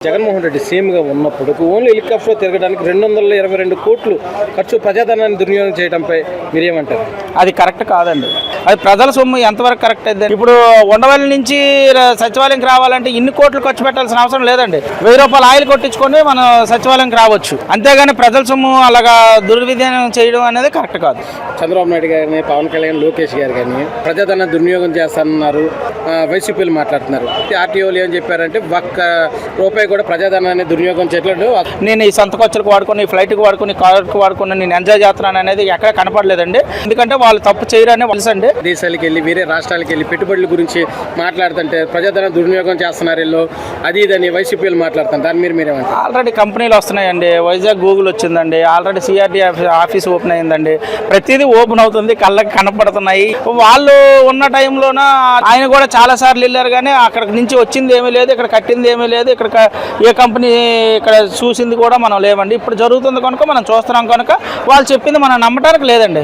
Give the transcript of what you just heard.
జగన్మోహన్ రెడ్డి సీఎంగా ఉన్నప్పుడు only helicopter తిరగడానికి 222 కోట్లు ఖర్చు ప్రజాధనాన్ని దుర్వినియోగం చేయడంపై మీరేమంటారు? అది కరెక్ట్ కాదండి. అది ప్రజల సొమ్ము ఎంతవరకు కరెక్ట్ అయితే ఇప్పుడు ఉండవల్లి నుంచి సచివాలయంకి రావాలంటే ఇన్ని కోట్లు ఖర్చు పెట్టాల్సిన అవసరం లేదండి. 1000 రూపాయలు ఆయిల్ కొట్టించుకొని మనం సచివాలయంకి రావచ్చు. అంతేగాని ప్రజల సొమ్ము అలాగా దుర్వినియోగం చేయడం అనేది కరెక్ట్ కాదు. చంద్రబాబు నాయుడు గారిని, పవన్ కళ్యాణ్, లోకేష్ గారు కానీ ప్రజాధన దుర్వినియోగం చేస్తున్నారు, వైసీపీలు మాట్లాడుతున్నారు. ఆర్టీఓలు ఏం చెప్పారంటే ఒక్క రూపాయి కూడా ప్రజాధనాన్ని దుర్వినియోగం చేయట్లేదు. నేను ఈ సొంత ఖర్చులకు వాడుకొని, ఫ్లైట్కి వాడుకొని, కార్కి వాడుకొని నేను ఎంజాయ్ చేస్తున్నాను అనేది ఎక్కడ కనపడలేదండి. ఎందుకంటే వాళ్ళు తప్పు చేయరని తెలుసండి. దేశాలకు వెళ్ళి వేరే రాష్ట్రాలకు వెళ్ళి పెట్టుబడుల గురించి మాట్లాడుతుంటే ప్రజాధన దుర్వినియోగం చేస్తున్నారు వీళ్ళు, అది ఇదని వైసీపీలు మాట్లాడుతారు. దాని మీరేమంటారు? ఆల్రెడీ కంపెనీలు వస్తున్నాయండి. వైజాగ్ గూగుల్ వచ్చిందండి, ఆల్రెడీ సిఆర్డీ ఆఫీస్ ఓపెన్ అయిందండి. ప్రతిదీ ఓపెన్ అవుతుంది, కళ్ళకి కనపడుతున్నాయి. వాళ్ళు ఉన్న టైంలోన ఆయన కూడా చాలా సార్లు వెళ్ళారు, కానీ అక్కడ నుంచి వచ్చింది ఏమీ లేదు, ఇక్కడ కట్టింది ఏమీ లేదు, ఇక్కడ ఏ కంపెనీ ఇక్కడ చూసింది కూడా మనం లేవండి. ఇప్పుడు జరుగుతుంది కనుక మనం చూస్తున్నాం కనుక వాళ్ళు చెప్పింది మనం నమ్మటానికి లేదండి.